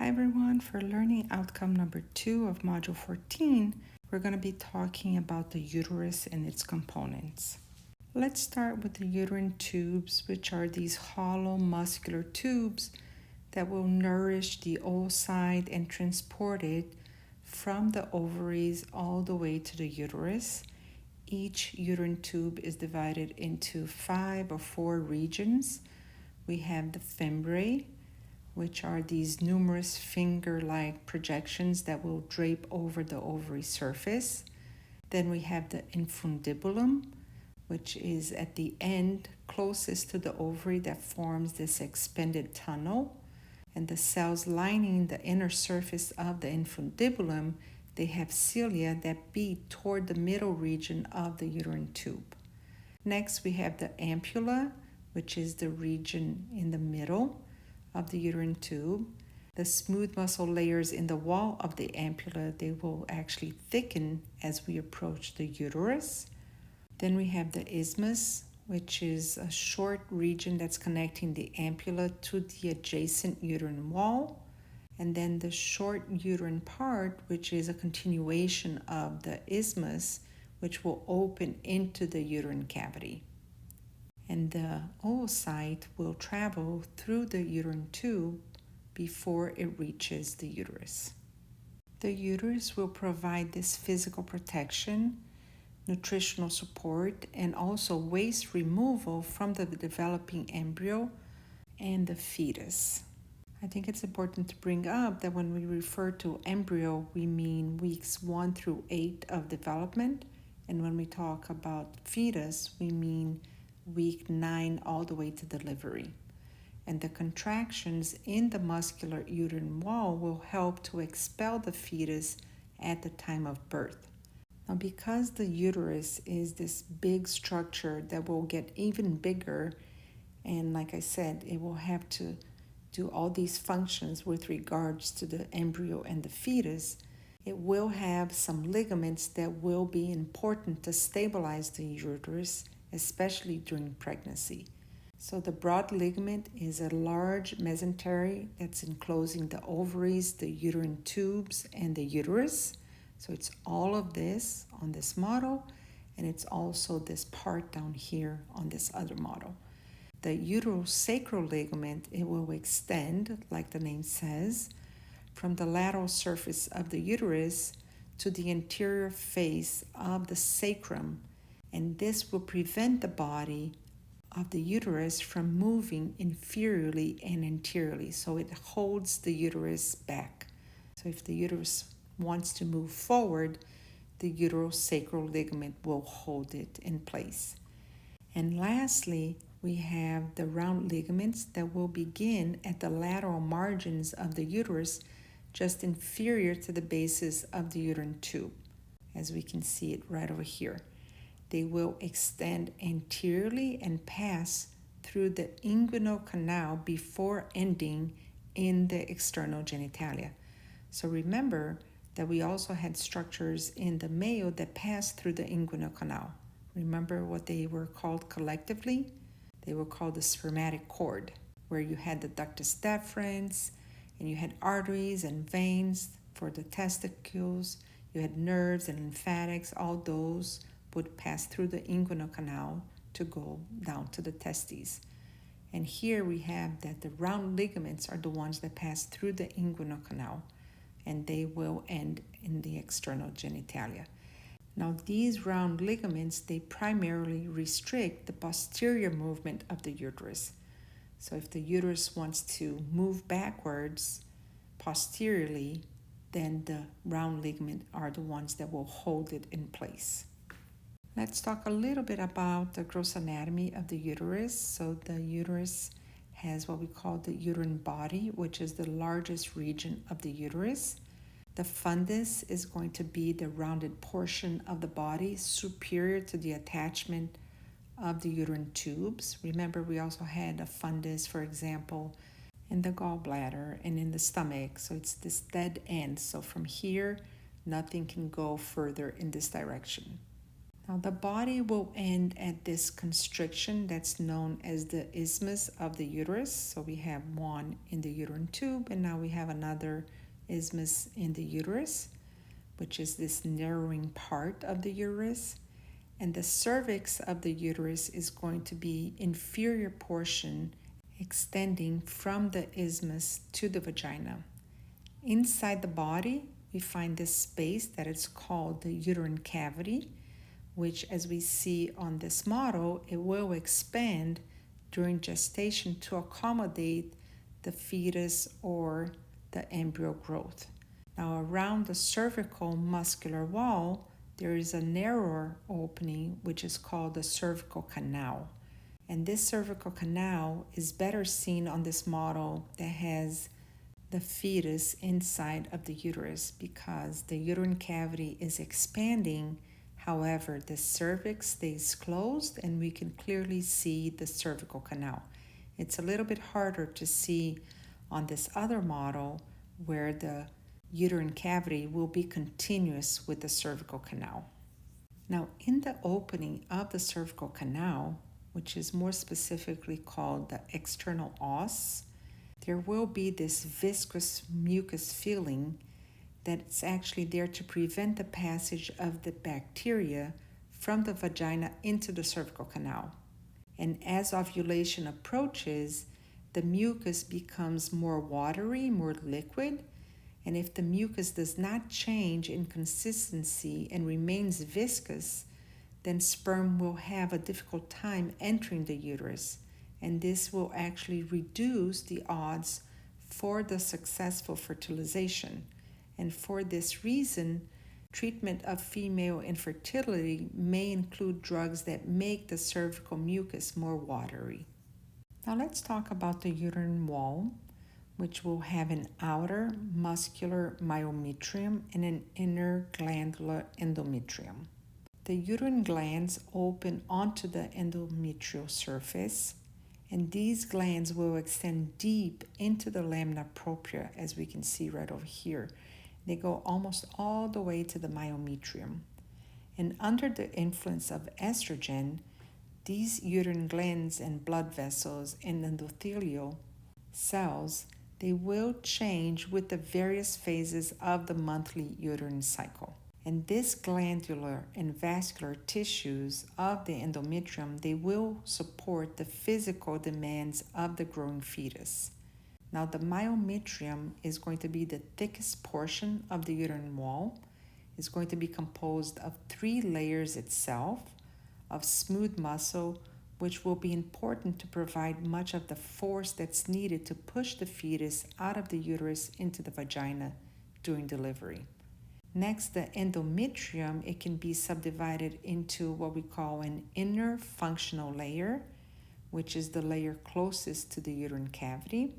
Hi everyone, for learning outcome number 2 of module 14, we're going to be talking about the uterus and its components. Let's start with the uterine tubes, which are these hollow muscular tubes that will nourish the oocyte and transport it from the ovaries all the way to the uterus. Each uterine tube is divided into 5 or 4 regions. We have the fimbriae, which are these numerous finger-like projections that will drape over the ovary surface. Then we have the infundibulum, which is at the end closest to the ovary that forms this expanded tunnel. And the cells lining the inner surface of the infundibulum, they have cilia that beat toward the middle region of the uterine tube. Next, we have the ampulla, which is the region in the middle of the uterine tube. The smooth muscle layers in the wall of the ampulla, they will actually thicken as we approach the uterus. Then we have the isthmus, which is a short region that's connecting the ampulla to the adjacent uterine wall. And then the short uterine part, which is a continuation of the isthmus, which will open into the uterine cavity. And the oocyte will travel through the uterine tube before it reaches the uterus. The uterus will provide this physical protection, nutritional support, and also waste removal from the developing embryo and the fetus. I think it's important to bring up that when we refer to embryo, we mean weeks 1 through 8 of development. And when we talk about fetus, we mean week 9 all the way to delivery. And the contractions in the muscular uterine wall will help to expel the fetus at the time of birth. Now, because the uterus is this big structure that will get even bigger, and like I said, it will have to do all these functions with regards to the embryo and the fetus, it will have some ligaments that will be important to stabilize the uterus, especially during pregnancy. So the broad ligament is a large mesentery that's enclosing the ovaries, the uterine tubes, and the uterus. So it's all of this on this model, and it's also this part down here on this other model. The uterosacral ligament, it will extend, like the name says, from the lateral surface of the uterus to the anterior face of the sacrum, and this will prevent the body of the uterus from moving inferiorly and anteriorly. So it holds the uterus back. So if the uterus wants to move forward, the uterosacral ligament will hold it in place. And lastly, we have the round ligaments that will begin at the lateral margins of the uterus, just inferior to the basis of the uterine tube, as we can see it right over here. They will extend anteriorly and pass through the inguinal canal before ending in the external genitalia. So remember that we also had structures in the male that passed through the inguinal canal. Remember what they were called collectively? They were called the spermatic cord, where you had the ductus deferens, and you had arteries and veins for the testicles, you had nerves and lymphatics, all those would pass through the inguinal canal to go down to the testes. And here we have that the round ligaments are the ones that pass through the inguinal canal, and they will end in the external genitalia. Now, these round ligaments, they primarily restrict the posterior movement of the uterus. So if the uterus wants to move backwards posteriorly, then the round ligament are the ones that will hold it in place. Let's talk a little bit about the gross anatomy of the uterus. So the uterus has what we call the uterine body, which is the largest region of the uterus. The fundus is going to be the rounded portion of the body superior to the attachment of the uterine tubes. Remember, we also had a fundus, for example, in the gallbladder and in the stomach. So it's this dead end. So from here, nothing can go further in this direction. Now, the body will end at this constriction that's known as the isthmus of the uterus. So we have one in the uterine tube, and now we have another isthmus in the uterus, which is this narrowing part of the uterus. And the cervix of the uterus is going to be inferior portion extending from the isthmus to the vagina. Inside the body, we find this space that is called the uterine cavity, which, as we see on this model, it will expand during gestation to accommodate the fetus or the embryo growth. Now, around the cervical muscular wall, there is a narrower opening, which is called the cervical canal. And this cervical canal is better seen on this model that has the fetus inside of the uterus because the uterine cavity is expanding. However, the cervix stays closed and we can clearly see the cervical canal. It's a little bit harder to see on this other model where the uterine cavity will be continuous with the cervical canal. Now, in the opening of the cervical canal, which is more specifically called the external os, there will be this viscous mucus feeling that's actually there to prevent the passage of the bacteria from the vagina into the cervical canal. And as ovulation approaches, the mucus becomes more watery, more liquid, and if the mucus does not change in consistency and remains viscous, then sperm will have a difficult time entering the uterus, and this will actually reduce the odds for the successful fertilization. And for this reason, treatment of female infertility may include drugs that make the cervical mucus more watery. Now let's talk about the uterine wall, which will have an outer muscular myometrium and an inner glandular endometrium. The uterine glands open onto the endometrial surface, and these glands will extend deep into the lamina propria, as we can see right over here. They go almost all the way to the myometrium. And under the influence of estrogen, these uterine glands and blood vessels and endothelial cells, they will change with the various phases of the monthly uterine cycle. And this glandular and vascular tissues of the endometrium, they will support the physical demands of the growing fetus. Now, the myometrium is going to be the thickest portion of the uterine wall. It's going to be composed of 3 layers itself of smooth muscle, which will be important to provide much of the force that's needed to push the fetus out of the uterus into the vagina during delivery. Next, the endometrium, it can be subdivided into what we call an inner functional layer, which is the layer closest to the uterine cavity,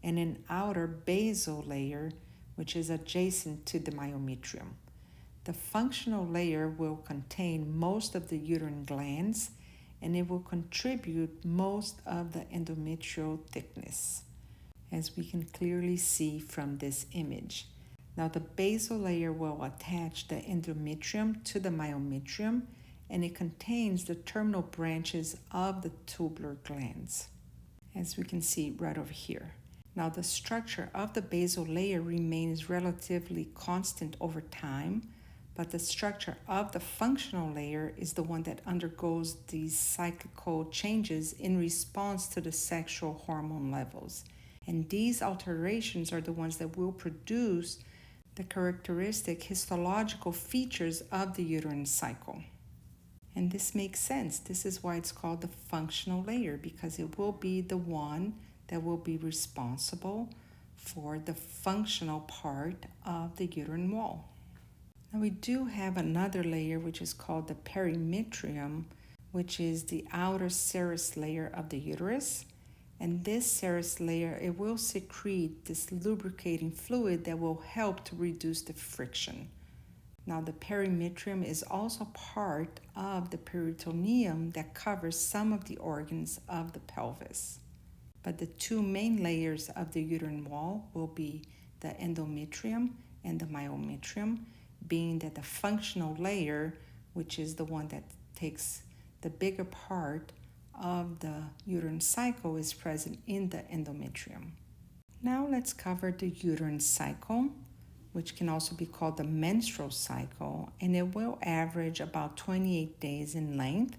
and an outer basal layer, which is adjacent to the myometrium. The functional layer will contain most of the uterine glands, and it will contribute most of the endometrial thickness, as we can clearly see from this image. Now, the basal layer will attach the endometrium to the myometrium, and it contains the terminal branches of the tubular glands, as we can see right over here. Now, the structure of the basal layer remains relatively constant over time, but the structure of the functional layer is the one that undergoes these cyclical changes in response to the sexual hormone levels. And these alterations are the ones that will produce the characteristic histological features of the uterine cycle. And this makes sense. This is why it's called the functional layer, because it will be the one that will be responsible for the functional part of the uterine wall. Now, we do have another layer which is called the perimetrium, which is the outer serous layer of the uterus. And this serous layer, it will secrete this lubricating fluid that will help to reduce the friction. Now, the perimetrium is also part of the peritoneum that covers some of the organs of the pelvis. But the 2 main layers of the uterine wall will be the endometrium and the myometrium, being that the functional layer which is the one that takes the bigger part of the uterine cycle, is present in the endometrium. Now let's cover the uterine cycle, which can also be called the menstrual cycle, and it will average about 28 days in length,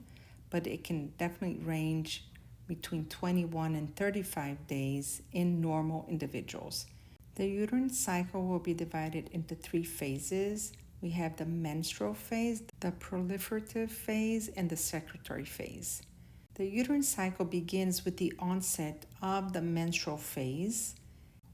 but it can definitely range between 21 and 35 days in normal individuals. The uterine cycle will be divided into 3 phases. We have the menstrual phase, the proliferative phase, and the secretory phase. The uterine cycle begins with the onset of the menstrual phase,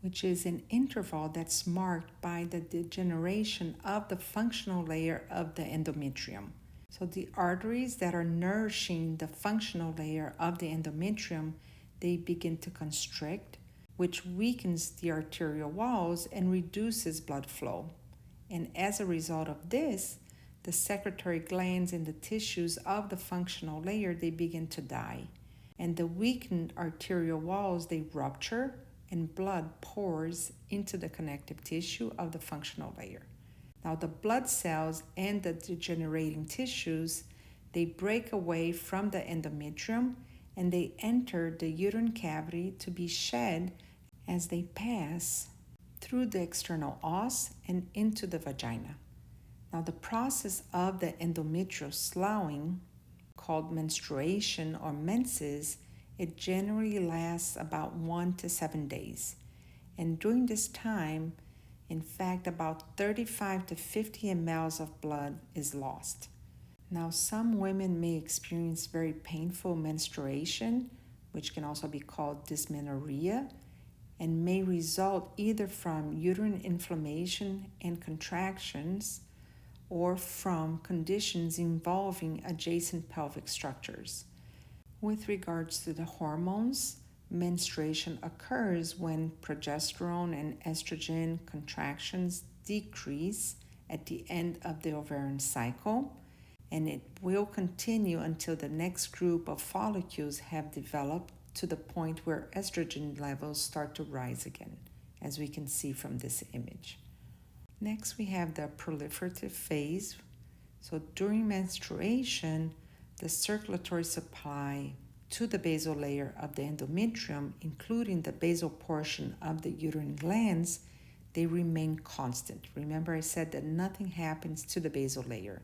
which is an interval that's marked by the degeneration of the functional layer of the endometrium. So the arteries that are nourishing the functional layer of the endometrium, they begin to constrict, which weakens the arterial walls and reduces blood flow. And as a result of this, the secretory glands in the tissues of the functional layer, they begin to die. And the weakened arterial walls, they rupture, and blood pours into the connective tissue of the functional layer. Now the blood cells and the degenerating tissues, they break away from the endometrium and they enter the uterine cavity to be shed as they pass through the external os and into the vagina. Now the process of the endometrial sloughing, called menstruation or menses, it generally lasts about 1 to 7 days. And during this time, in fact, about 35 to 50 mLs of blood is lost. Now, some women may experience very painful menstruation, which can also be called dysmenorrhea, and may result either from uterine inflammation and contractions or from conditions involving adjacent pelvic structures. With regards to the hormones, menstruation occurs when progesterone and estrogen contractions decrease at the end of the ovarian cycle, and it will continue until the next group of follicles have developed to the point where estrogen levels start to rise again, as we can see from this image. Next, we have the proliferative phase. So during menstruation, the circulatory supply to the basal layer of the endometrium, including the basal portion of the uterine glands, they remain constant. Remember, I said that nothing happens to the basal layer.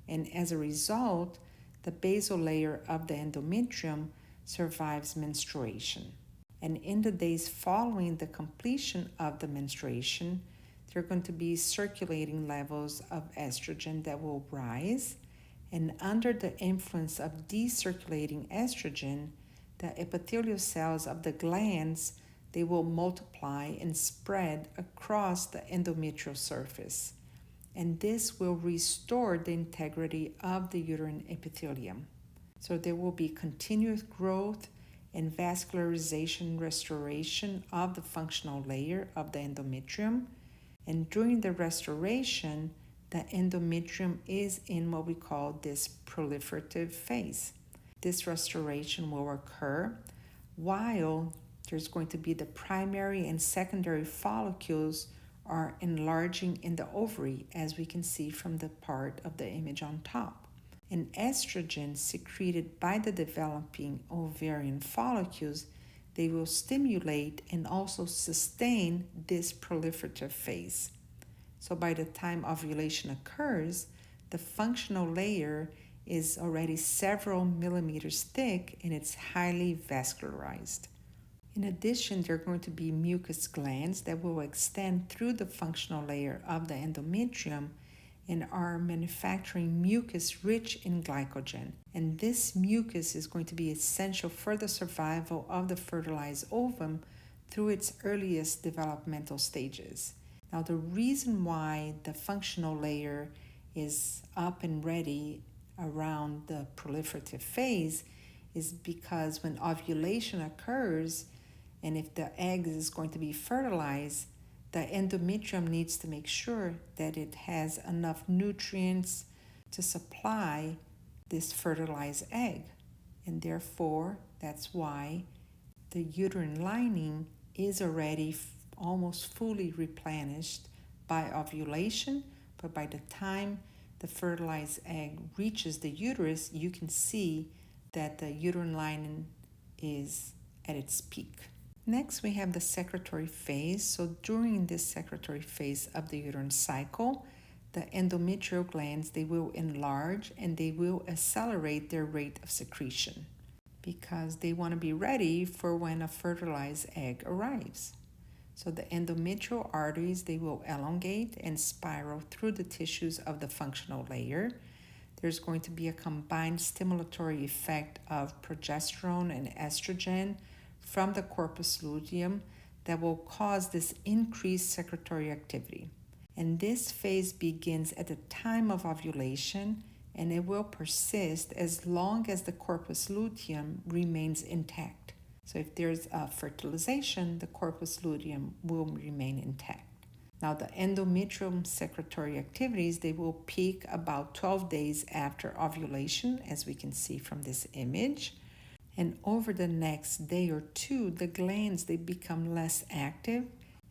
And as a result, the basal layer of the endometrium survives menstruation. And in the days following the completion of the menstruation, there are going to be circulating levels of estrogen that will rise. And under the influence of decirculating estrogen, the epithelial cells of the glands, they will multiply and spread across the endometrial surface. And this will restore the integrity of the uterine epithelium. So there will be continuous growth and vascularization restoration of the functional layer of the endometrium. And during the restoration, the endometrium is in what we call this proliferative phase. This restoration will occur while there's going to be the primary and secondary follicles are enlarging in the ovary, as we can see from the part of the image on top. And estrogen secreted by the developing ovarian follicles, they will stimulate and also sustain this proliferative phase. So by the time ovulation occurs, the functional layer is already several millimeters thick and it's highly vascularized. In addition, there are going to be mucus glands that will extend through the functional layer of the endometrium and are manufacturing mucus rich in glycogen. And this mucus is going to be essential for the survival of the fertilized ovum through its earliest developmental stages. Now, the reason why the functional layer is up and ready around the proliferative phase is because when ovulation occurs, and if the egg is going to be fertilized, the endometrium needs to make sure that it has enough nutrients to supply this fertilized egg. And therefore, that's why the uterine lining is already almost fully replenished by ovulation, but by the time the fertilized egg reaches the uterus, you can see that the uterine lining is at its peak. Next, we have the secretory phase. So during this secretory phase of the uterine cycle, the endometrial glands, they will enlarge and they will accelerate their rate of secretion because they want to be ready for when a fertilized egg arrives. So the endometrial arteries, they will elongate and spiral through the tissues of the functional layer. There's going to be a combined stimulatory effect of progesterone and estrogen from the corpus luteum that will cause this increased secretory activity. And this phase begins at the time of ovulation, and it will persist as long as the corpus luteum remains intact. So if there's a fertilization, the corpus luteum will remain intact. Now the endometrium secretory activities, they will peak about 12 days after ovulation, as we can see from this image. And over the next day or two, the glands, they become less active,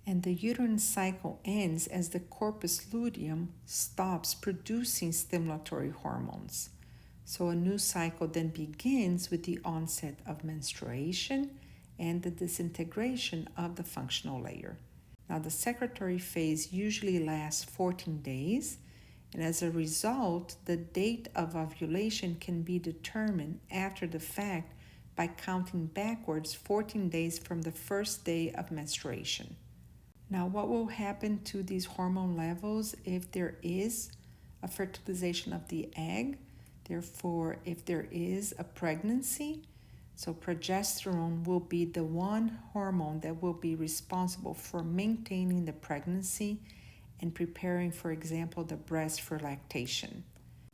and the uterine cycle ends as the corpus luteum stops producing stimulatory hormones. So a new cycle then begins with the onset of menstruation and the disintegration of the functional layer. Now the secretory phase usually lasts 14 days, and as a result, the date of ovulation can be determined after the fact by counting backwards 14 days from the first day of menstruation. Now, what will happen to these hormone levels if there is a fertilization of the egg? Therefore, if there is a pregnancy, so progesterone will be the one hormone that will be responsible for maintaining the pregnancy and preparing, for example, the breast for lactation.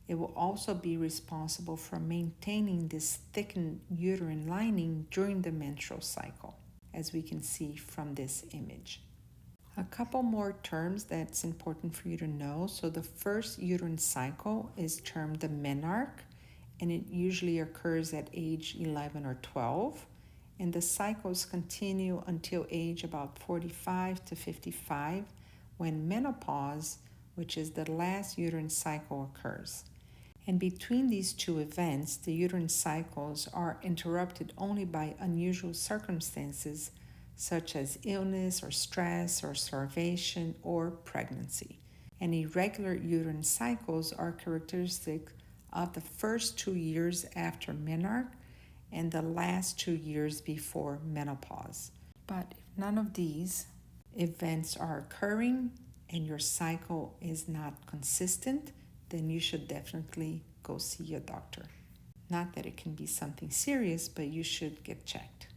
It will also be responsible for maintaining this thickened uterine lining during the menstrual cycle, as we can see from this image. A couple more terms that's important for you to know. So the first uterine cycle is termed the menarche, and it usually occurs at age 11 or 12. And the cycles continue until age about 45 to 55, when menopause, which is the last uterine cycle, occurs. And between these two events, the uterine cycles are interrupted only by unusual circumstances such as illness or stress or starvation or pregnancy. And irregular uterine cycles are characteristic of the first 2 years after menarche and the last 2 years before menopause. But if none of these events are occurring and your cycle is not consistent, then you should definitely go see a doctor. Not that it can be something serious, but you should get checked.